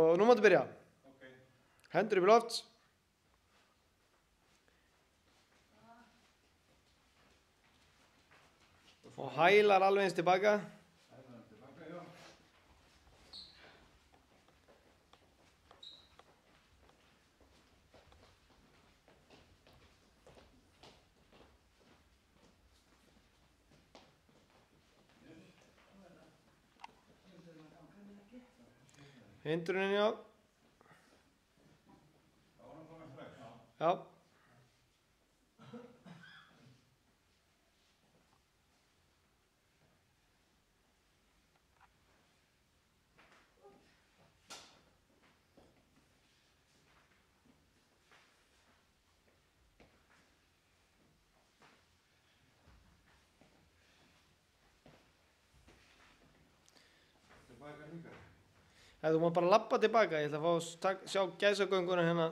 Og nú máttu byrja. Ok. Hendur upp í loft. Og hælar alveg eins tilbaka. Hælar tilbaka, já. Hindrunin, já. Það var hann komið strax. Já. Tilbaka hingað. Þú má bara labba tilbaka. Ég ætla að fá að sjá gæsagönguna hérna.